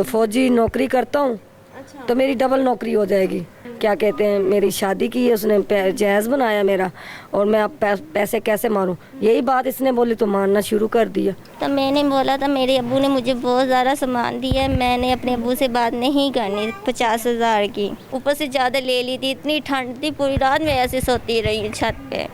फौजी नौकरी करता हूँ तो मेरी डबल नौकरी हो जाएगी। क्या कहते हैं, मेरी शादी की है, उसने जहेज़ बनाया मेरा, और मैं अब पैसे कैसे मारूं, यही बात इसने बोली तो मारना शुरू कर दिया। तो मैंने बोला था, मेरे अब्बू ने मुझे बहुत ज़्यादा सामान दिया है, मैंने अपने अब्बू से बात नहीं करनी 50,000 की, ऊपर से ज़्यादा ले ली थी। इतनी ठंड थी, पूरी रात मैं ऐसे सोती रही छत पे।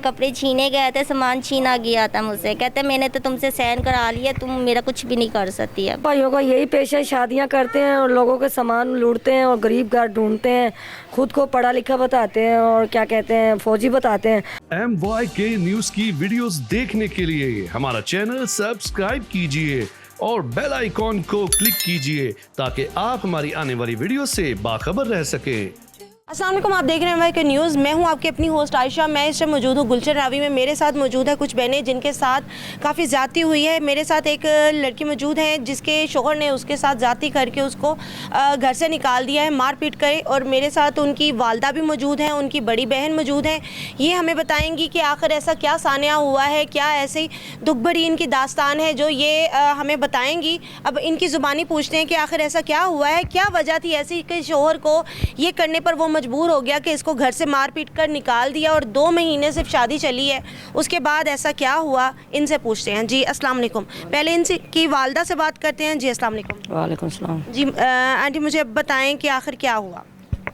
कपड़े छीने गए थे, सामान छीना गया था मुझसे। कहते मैंने तो तुमसे सहन करा लिया, तुम मेरा कुछ भी नहीं कर सकती है। भाइयों का यही पेशा है, शादियां करते हैं और लोगों के सामान लूटते हैं और गरीब घर ढूंढते हैं, खुद को पढ़ा लिखा बताते हैं और क्या कहते हैं फौजी बताते हैं। MYK न्यूज की वीडियोस देखने के लिए हमारा चैनल सब्सक्राइब कीजिए और बेल आइकॉन को क्लिक कीजिए ताकि आप हमारी आने वाली वीडियो से बाखबर रह सकें। अस्सलाम वालेकुम, आप देख रहे हैं MYK न्यूज़। मैं हूं आपकी अपनी होस्ट आयशा। मैं इस टाइम मौजूद हूं गुलशन रावी में। मेरे साथ मौजूद है कुछ बहनें जिनके साथ काफ़ी ज़्यादती हुई है। मेरे साथ एक लड़की मौजूद है जिसके शोहर ने उसके साथ ज़्यादती करके उसको घर से निकाल दिया है, मार पीट कर। और मेरे साथ उनकी वालदा भी मौजूद हैं, उनकी बड़ी बहन मौजूद हैं। ये हमें बताएंगी कि आखिर ऐसा क्या सानिया हुआ है, क्या ऐसी दुख भरी इनकी दास्तान है जो ये हमें बताएंगी। अब इनकी ज़ुबानी पूछते हैं कि आखिर ऐसा क्या हुआ है, क्या वजह थी ऐसी कि शोहर को ये करने पर वो मजबूर हो गया कि इसको घर से मार पीट कर निकाल दिया। और 2 महीने सिर्फ शादी चली है, उसके बाद ऐसा क्या हुआ, इनसे पूछते हैं। जी अस्सलाम वालेकुम, पहले इनसे की वालदा से बात करते हैं। जी अस्सलाम वालेकुम। वालेकुम सलाम। जी आंटी, मुझे अब बताएं कि आखिर क्या हुआ।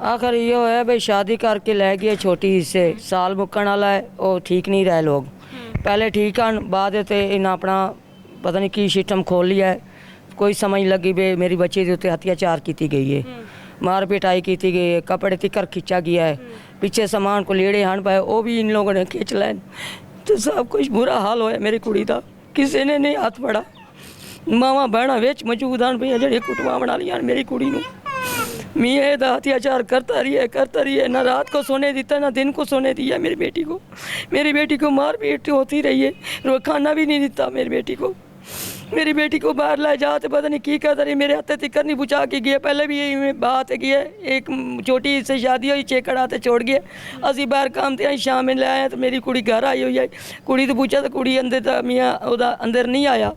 आखिर ये है भाई, शादी करके ले गए छोटी से, साल मुक्कण वाला है, वो ठीक नहीं रहे लोग। पहले ठीक है, बाद इन्हें अपना पता नहीं की सिस्टम खोल लिया है। कोई समझ लगी बे मेरी बच्ची के उत्ते अत्याचार की गई है, मार पिटाई की गई है, कपड़े तिकर खींचा गया है, पीछे सामान को लेड़े हन पाए वो भी इन लोगों ने खींच लाए। तो सब कुछ बुरा हाल होया मेरी कुड़ी का, किसी ने नहीं हाथ पड़ा। मावा बहना विच मौजूद हैं भैया जड़े कुटवा बना लिया मेरी कुड़ी नूं। मियाँ दा अत्याचार करता रही है, ना रात को सोने देता ना दिन को सोने दिया मेरी बेटी को मार पीट होती रही है, खाना भी नहीं देता मेरी बेटी को बाहर ले जाते पता नहीं की कहता रही, मेरे हाथ तिकर नहीं बुझा के गया। पहले भी यही बात है, एक छोटी से शादी हुई, चेकड़ आते छोड़ गए, असी बाहर काम थे, शाम में ले आए तो मेरी कुड़ी घर आई हुई है। कुड़ी तो पूछा तो कुड़ी अंदर मियाँ अंदर नहीं आया,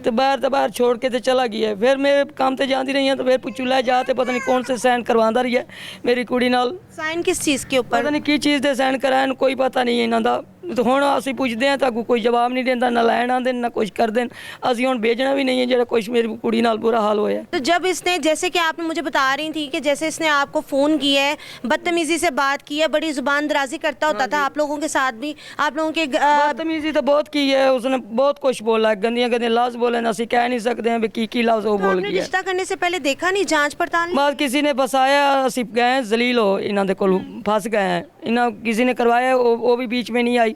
तो बाहर छोड़ के तो चला गया। फिर मेरे काम से जाती रही हैं तो फिर पुछू ले जाते पता नहीं कौन से साइन करवाता रही है मेरी कुड़ी नाल। साइन किस चीज़ के ऊपर? पता नहीं की चीज़ के साइन कराए, कोई पता नहीं इन्हों का। तो हुण असीं पुछदे हैं तो कोई जवाब नहीं देता, ना लैण आंदे ना कुछ कर देन। असीं हुण भेजना भी नहीं है जो कुछ मेरी कुड़ी नाल बुरा हाल होया। तो जब इसने, जैसे कि आपने मुझे बता रही थी कि जैसे इसने आपको फ़ोन किया है, बदतमीज़ी से बात की है, बड़ी ज़ुबान दराजी करता होता था आप लोगों के साथ भी, आप लोगों के बदतमीजी तो बहुत की है उसने, बहुत कुछ बोला, गंदियां लफ्ज़ बोले, असीं कह नहीं सकते हैं की लफ्ज़ वो बोल गया। रिश्ता करने से पहले देखा नहीं, जांच पड़ताल बाद किसी ने फसाया, असीं गए जलील हो इन्हों के कोल फस गए हैं, इन्हों किसी ने करवाया वो भी बीच में नहीं आई।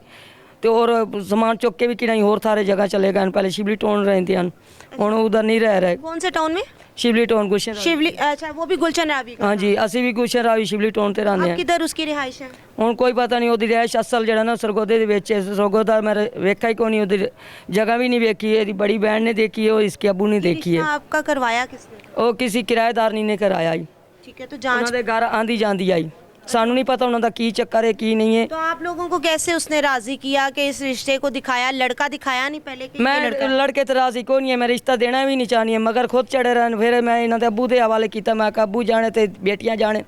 तो और सामान चुक के भी कि होर सारे जगह चले गए। पहले शिवली टाउन रहते हैं, हुण उधर नहीं रह रहे। कौन से टाउन में? शिवली टाउन गुलशन शिवली, अच्छा वो भी गुलशन रावी। हाँ जी, असी भी गुलशन रावी शिवली टाउन ते रहंदे हैं। किधर उसकी रिहाइश है? हुण कोई पता नहीं, ओदी रिहाइश असल जड़ा ना सरगोदे दे विच, सरगोदा मैं वेखा ही कोई नहीं, ओदी जगह भी नहीं वेखी है, बड़ी बहन ने देखी है और इसके अबू ने देखी है। आपका करवाया किसने? वो किसी किराएदार ने कराया ही। ठीक है, तो जांच दे घर आंदी जांदी आई, सानू नहीं पता उन्होंने की चक्कर है की नहीं है। तो आप लोगों को कैसे उसने राजी किया कि इस रिश्ते को दिखाया? लड़का दिखाया नहीं पहले कि मैं लड़के तो राजी को नहीं है, मैं रिश्ता देना भी नहीं चाहनी है, मगर खुद चढ़े रहन। फिर मैं इन्होंने अबू के हवाले किया, मैं अबू जाने तो बेटियां जाने।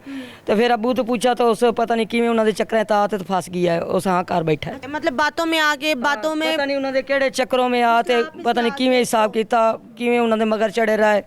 तो फिर अबू तो पूछा तो उस पता नहीं किमें उन्होंने चक्कर तात तो फस गया है, उस हाँ घर बैठा है। मतलब बातों में आगे, बातों में पता नहीं उन्होंने केड़े चक्करों में आते पता नहीं किमें हिसाब किया, किमें उन्होंने मगर चढ़े रहे।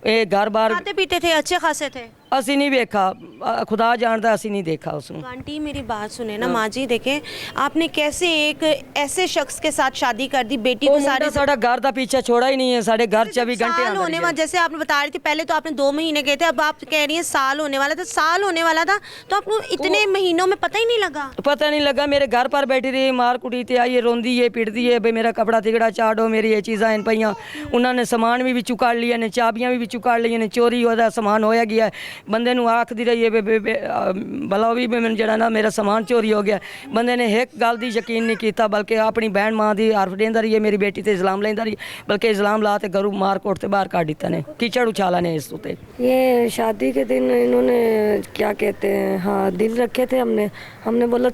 ये घर बार खाते पीते थे, अच्छे खासे थे? असी नहीं देखा, खुदा जानता असी नहीं देखा उसने। आंटी मेरी बात सुने ना माँ जी, देखें आपने कैसे एक ऐसे शख्स के साथ शादी कर दी, बेटी तो सारे साड़ा घर का पीछे छोड़ा ही नहीं है, साढ़े घर 24 घंटे साल होने वाला, जैसे आपने बता रही थी पहले तो आपने 2 महीने गए थे, अब आप कह रही हैं साल होने वाला था। साल होने वाला था तो आपको इतने महीनों में पता ही नहीं लगा? पता नहीं लगा, मेरे घर पर बैठी रही, मार कुटी ते आई, रोंदी है पिटती है, भाई मेरा कपड़ा तिगड़ा चाड़ो, मेरी ये चीज़ां इन पईयां। उन्होंने सामान भी बिचू काट लिया ने, चाबियां भी बिचू काट ली ने, चोरी होता सामान होया गया। बंदे नूं आख दी रही है भला भी मैंने जरा ना मेरा सामान चोरी हो गया। बंदे ने एक गल की यकीन नहीं किया, बल्कि अपनी बहन माँ की हरफ देंदा रही है, मेरी बेटी ते इल्ज़ाम लेंदा रही, बल्कि इल्ज़ाम ला के घरों मार कोट से बाहर काट दिता ने, कीचड़ उछाला ने इस उत्ते। ये शादी के दिन इन्होंने क्या कहते हैं, हाँ दिन रखे थे हमने बोला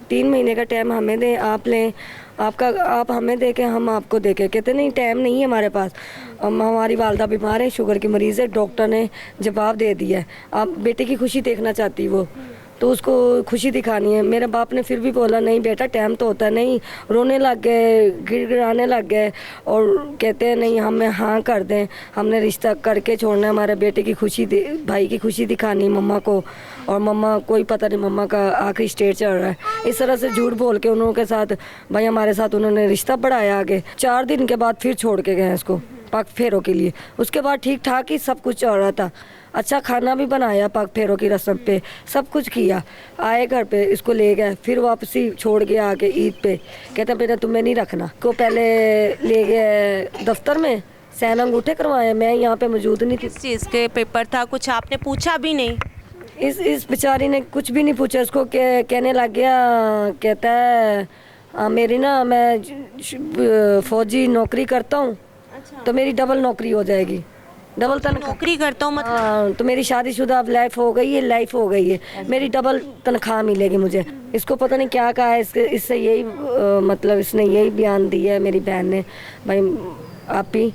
3 महीने का टाइम हमें दें, आप लें, आप हमें दे के हम आपको दे के। कहते नहीं टाइम नहीं है हमारे पास, हमारी वालदा बीमार है, शुगर की मरीज़ है, डॉक्टर ने जवाब दे दिया है, आप बेटे की खुशी देखना चाहती वो, तो उसको खुशी दिखानी है। मेरे बाप ने फिर भी बोला नहीं बेटा टाइम तो होता है, नहीं, रोने लग गए, गिड़गिड़ाने लग गए और कहते हैं नहीं हमें हाँ कर दें, हमने रिश्ता करके छोड़ना है, हमारे बेटे की खुशी भाई की खुशी दिखानी मम्मा को, और मम्मा कोई पता नहीं मम्मा का आखिरी स्टेज चल रहा है। इस तरह से झूठ बोल के उन्होंने के साथ भाई हमारे साथ उन्होंने रिश्ता बढ़ाया आगे। 4 दिन के बाद फिर छोड़ के गए इसको पाक फेरों के लिए। उसके बाद ठीक ठाक ही सब कुछ चल रहा था, अच्छा खाना भी बनाया पाक फेरों की रस्म पे, सब कुछ किया। आए घर पे इसको ले गए, फिर वापसी छोड़ के आके ईद पे कहते बेटा तुम्हें नहीं रखना को। पहले ले गए दफ्तर में, सैन अंगूठे करवाए, मैं यहाँ पे मौजूद नहीं थी। किस चीज़ के पेपर था, कुछ आपने पूछा भी नहीं? इस बेचारी ने कुछ भी नहीं पूछा, इसको कहने लग गया, कहता है मेरी ना मैं फौजी नौकरी करता हूँ, तो मेरी डबल नौकरी हो जाएगी, डबल तनख्वाह नौकरी करता हूँ मतलब? हाँ, तो मेरी शादीशुदा अब लाइफ हो गई है, मेरी डबल तनख्वाह मिलेगी मुझे। इसको पता नहीं क्या कहा है, इससे यही मतलब इसने यही बयान दिया है मेरी बहन ने, भाई आप ही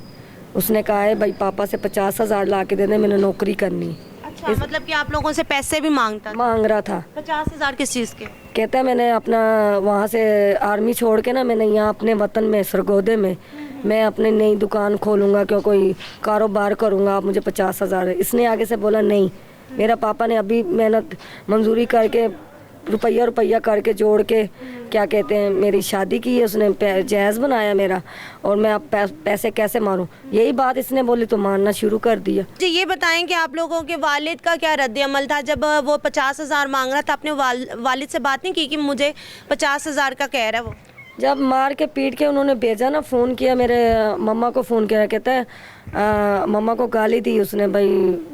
उसने कहा है भाई पापा से 50,000 ला के दे दे, मैंने नौकरी करनी। अच्छा, मतलब कि आप लोगों से पैसे भी मांग रहा था। 50,000 किस चीज़ के? कहता है मैंने अपना वहाँ से आर्मी छोड़ के ना, मैंने यहाँ अपने वतन में सरगोदे में मैं अपनी नई दुकान खोलूँगा, क्यों कोई कारोबार करूँगा, आप मुझे 50,000। इसने आगे से बोला नहीं, मेरा पापा ने अभी मेहनत मंजूरी करके रुपया करके जोड़ के क्या कहते हैं मेरी शादी की है, उसने जहेज बनाया मेरा, और मैं अब पैसे कैसे मारूं, यही बात इसने बोली तो मारना शुरू कर दिया। जी ये बताएं कि आप लोगों के वालिद का क्या रद्द अमल था जब वो 50,000 मांग रहा था? आपने वालिद से बात नहीं की कि मुझे 50,000 का कह रहा है वो? जब मार के पीट के उन्होंने भेजा ना, फ़ोन किया मेरे मम्मा को, फ़ोन किया, कहता है मम्मा को गाली दी उसने, भाई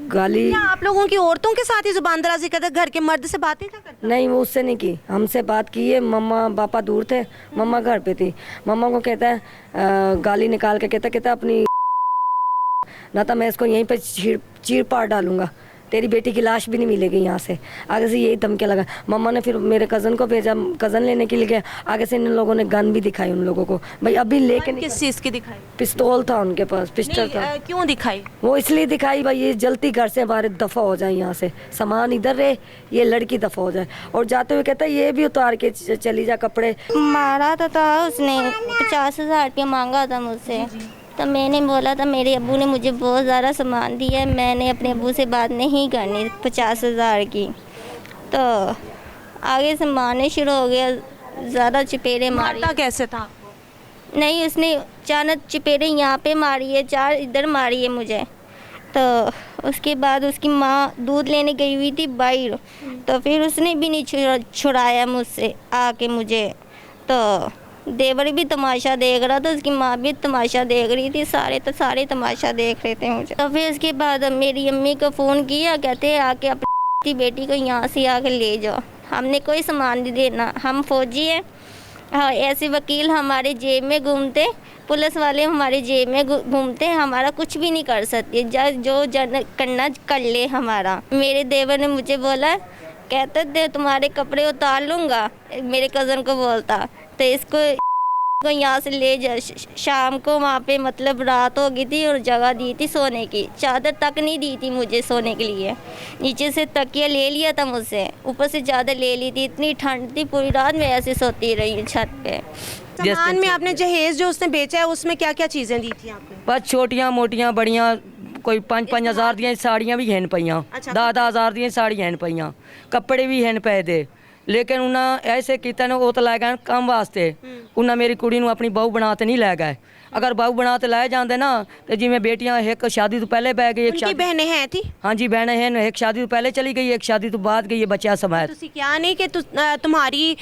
गाली। क्या आप लोगों की औरतों के साथ ही जुबान दराजी करता, घर के मर्द से बात नहीं था करता? नहीं, वो उससे नहीं की, हमसे बात की है। मम्मा पापा दूर थे, मम्मा घर पे थी। मम्मा को कहता है गाली निकाल के कहता अपनी ना था, मैं इसको यहीं पे चीर पार डालूंगा, तेरी बेटी की लाश भी नहीं मिलेगी यहाँ से। आगे से यही धमकी लगा। मम्मा ने फिर मेरे कज़न को भेजा, कज़न लेने के लिए गया, आगे से इन लोगों ने गन भी दिखाई उन लोगों को, भाई अभी लेके किस चीज़ की दिखाई? पिस्तौल था उनके पास, पिस्टल था। क्यों दिखाई? वो इसलिए दिखाई भाई ये जल्दी घर से हमारे दफ़ा हो जाए, यहाँ से सामान इधर रहे, ये लड़की दफ़ा हो जाए। और जाते हुए कहता है ये भी उतार के चली जा कपड़े। मारा था उसने, 50,000 रुपया मांगा था मुझसे, तो मैंने बोला था, मेरे अब्बू ने मुझे बहुत ज़्यादा सामान दिया है, मैंने अपने अब्बू से बात नहीं करनी 50,000 की। तो आगे से मारने शुरू हो गया, ज़्यादा चपेड़े मारी। मारता कैसे था? नहीं, उसने अचानक चपेड़े यहाँ पे मारी है, 4 इधर मारी है मुझे। तो उसके बाद उसकी माँ दूध लेने गई हुई थी बाहर, तो फिर उसने भी नहीं छुड़ाया मुझसे आके मुझे। तो देवर भी तमाशा देख रहा था, उसकी माँ भी तमाशा देख रही थी, सारे तमाशा देख रहे थे मुझे। तो फिर उसके बाद मेरी अम्मी को फ़ोन किया, कहते हैं आके अपनी बेटी को यहाँ से आके ले जाओ, हमने कोई सामान नहीं देना, हम फौजी हैं। हाँ, ऐसे वकील हमारे जेब में घूमते, पुलिस वाले हमारे जेब में घूमते, हमारा कुछ भी नहीं कर सकते, जो करना कर ले हमारा। मेरे देवर ने मुझे बोला, कहते थे तुम्हारे कपड़े उतार लूँगा, मेरे कज़न को बोलता, तो इसको यहाँ से ले जा। शाम को वहाँ पे मतलब रात हो गई थी और जगह दी थी सोने की, चादर तक नहीं दी थी मुझे सोने के लिए, नीचे से तकिया ले लिया था मुझसे, ऊपर से चादर ले ली थी, इतनी ठंड थी, पूरी रात में ऐसे सोती रही छत पे। सामान में आपने जहेज जो उसने बेचा है उसमें क्या क्या चीज़ें दी थी आपने? बस छोटियां मोटियां बड़ियां, कोई 5-5 हज़ार दियां साड़ियां भी हैं पईयां, 10-10 हज़ार दियां साड़ियां हैं पईयां, कपड़े भी हैं पए दे। लेकिन उन्हें ऐसे किया ना, वो तो लै गए काम वास्ते, उन्हें मेरी कुड़ी नूं अपनी बहू बना के नहीं लै गए। अगर बहू बना के लै जाते ना, तो जिमें बेटियां एक शादी तो पहले बह गई, एक बहनें हैं थी? हाँ जी बहनें हैं, एक शादी तो पहले चली गई, एक शादी तो बाद गई है बच्चा समेत। तुसी क्या नहीं कि तुम्हारी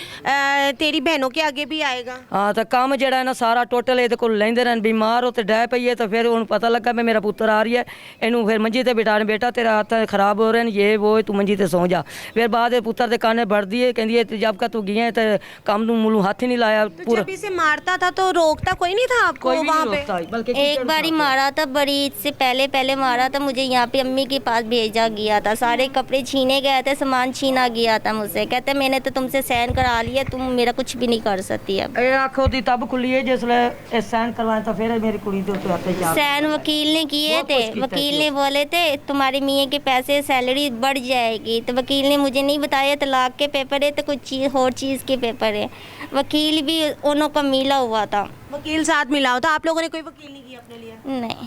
तेरी बहनों के आगे भी आएगा? हाँ, तो काम जड़ा है ना सारा टोटल ये को लेंदे रहन, बीमार हो तो डह पई है, तो फिर उन्हें पता लगा मैं मेरा पुत्र आ रही है, इनू फिर मंजी ते बिठा, बेटा तेरा हाथ खराब हो रहे हैं, ये वो तू मंजी ते सौ जा। फिर बाद पुत्र के काने बढ़ दिए, कहती जब का तू गई है तो काम तू मुलू हाथ ही नहीं लाया। तो जब इसे मारता था तो रोकता कोई नहीं था आपको? भी वहाँ नहीं रोकता, बल्कि एक कीचड़ बार ही उठाते हैं। मारा था, बड़ी ईद से पहले मारा था मुझे। यहाँ पे अम्मी के पास भेजा गया था, सारे कपड़े छीने गए थे, सामान छीना गया था मुझसे। कहते मैंने तो तुमसे सहन करा लिया, तुम मेरा कुछ भी नहीं कर सकती अब। ਇਹ ਅੱਖੋਂ ਦੀ ਤਬ ਖੁੱਲੀ ਹੈ ਜਿਸਲੇ ਇਹ ਸਾਈਨ ਕਰਵਾਇਆ ਤਾਂ ਫਿਰ ਮੇਰੀ ਕੁੜੀ ਦੇ ਉੱਤੇ ਹੱਥ ਜਾ सहन वकील ने किए बहुत थे, कुछ किया वकील था। ने बोले थे तुम्हारे मियाँ के पैसे सैलरी बढ़ जाएगी, तो वकील ने मुझे नहीं बताया तलाक के पेपर है तो कुछ चीज़ और चीज़ के पेपर है। वकील भी उन्हों का मिला हुआ था। वकील साथ मिला होता, आप लोगों ने कोई वकील नहीं किया अपने लिए? नहीं,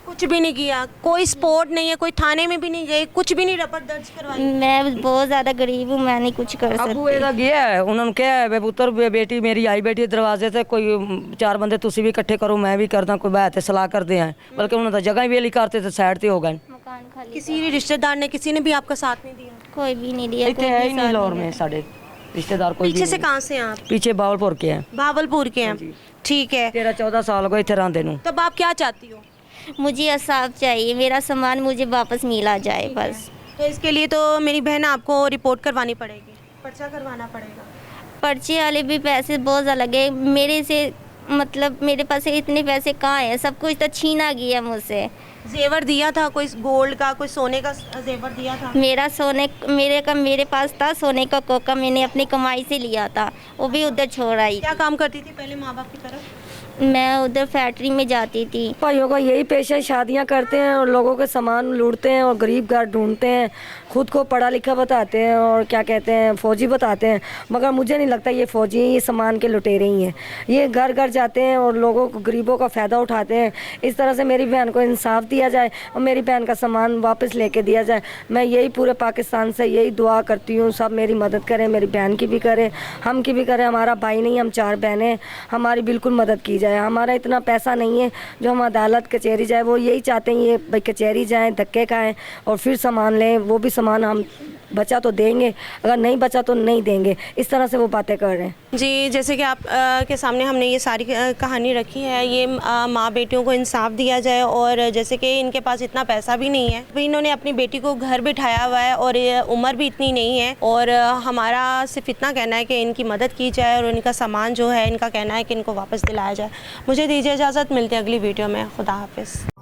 कुछ भी नहीं किया, कोई सपोर्ट नहीं है, कोई थाने में भी नहीं गए, कुछ भी नहीं रपट दर्ज करवाई? मैं बहुत ज़्यादा गरीब हूँ, मैं नहीं कुछ कर ਅੱਬੂ सकती। ਇਹਦਾ ਗਿਆ ਹੈ, ਉਹਨਾਂ ਨੂੰ ਕਿਹਾ ਹੈ ਵੇ ਪੁੱਤਰ ਬੇਟੀ ਮੇਰੀ ਆਈ ਬੈਠੀ ਹੈ ਦਰਵਾਜ਼ੇ ਤੇ, ਕੋਈ ਚਾਰ ਬੰਦੇ ਤੁਸੀਂ ਵੀ ਇਕੱਠੇ ਕਰੋ, ਮੈਂ ਵੀ ਕਰਦਾ, ਕੋਈ ਬਹਿ ਤੇ ਸਲਾਹ ਕਰਦੇ ਆਂ। ਬਲਕਿ ਉਹਨਾਂ ਦਾ ਜਗ੍ਹਾ ਹੀ ਵੇਲੀ ਕਰਤੇ ਤੇ ਸਾਈਡ ਤੇ ਹੋ ਗਏ। मकान खाली किसी रिश्तेदार ने, किसी ने भी आपका साथ नहीं दिया? कोई भी नहीं दिया, ਇੱਥੇ कोई ਹੈ भी ਹੀ नहीं साथ लाहौर नहीं में दिया। ਸਾਡੇ रिश्तेदार कोई पीछे भी से नहीं। कहाँ से हैं आप? पीछे बावलपुर के हैं। भावलपुर के हैं, ठीक है। 13-14 साल हो गए इतने रहंदे नू। तब आप क्या चाहती हो? मुझे इंसाफ चाहिए, मेरा सामान मुझे वापस मिला जाए बस। तो इसके लिए तो मेरी बहन आपको रिपोर्ट करवानी पड़ेगी, पर्चा करवाना पड़ेगा। पर्चे वाले भी पैसे बहुत ज़्यादा लगे मेरे से, मतलब मेरे पास इतने पैसे कहाँ हैं, सब कुछ तो छीना गया मुझसे। जेवर दिया था कोई गोल्ड का, कोई सोने का जेवर दिया था? मेरे पास था सोने का कोका, मैंने अपनी कमाई से लिया था, वो भी उधर छोड़ आई। क्या काम करती थी पहले माँ बाप की तरफ? मैं उधर फैक्ट्री में जाती थी। भाइयों का यही पेशा है, शादियां करते हैं और लोगों के सामान लूटते हैं और गरीब घर ढूंढते हैं, खुद को पढ़ा लिखा बताते हैं और क्या कहते हैं फौजी बताते हैं, मगर मुझे नहीं लगता ये फौजी हैं, ये सामान के लुटेरे ही हैं। ये घर घर जाते हैं और लोगों को, गरीबों का फ़ायदा उठाते हैं। इस तरह से मेरी बहन को इंसाफ दिया जाए और मेरी बहन का सामान वापस लेके दिया जाए। मैं यही पूरे पाकिस्तान से यही दुआ करती हूँ, सब मेरी मदद करें, मेरी बहन की भी करें, हम की भी करें। हमारा भाई नहीं, हम 4 बहनें, हमारी बिल्कुल मदद की जाए। हमारा इतना पैसा नहीं है जो हम अदालत कचहरी जाए, वो यही चाहते हैं ये भाई कचहरी जाएं, धक्के खाएं और फिर सामान लें। वो भी सामान हम बचा तो देंगे, अगर नहीं बचा तो नहीं देंगे, इस तरह से वो बातें कर रहे हैं। जी, जैसे कि आप के सामने हमने ये सारी कहानी रखी है, ये माँ बेटियों को इंसाफ दिया जाए। और जैसे कि इनके पास इतना पैसा भी नहीं है, तो इन्होंने अपनी बेटी को घर बिठाया हुआ है और ये उम्र भी इतनी नहीं है। और हमारा सिर्फ इतना कहना है कि इनकी मदद की जाए और इनका सामान जो है, इनका कहना है कि इनको वापस दिलाया जाए। मुझे दीजिए इजाज़त, मिलते हैं अगली वीडियो में। खुदा हाफिज़।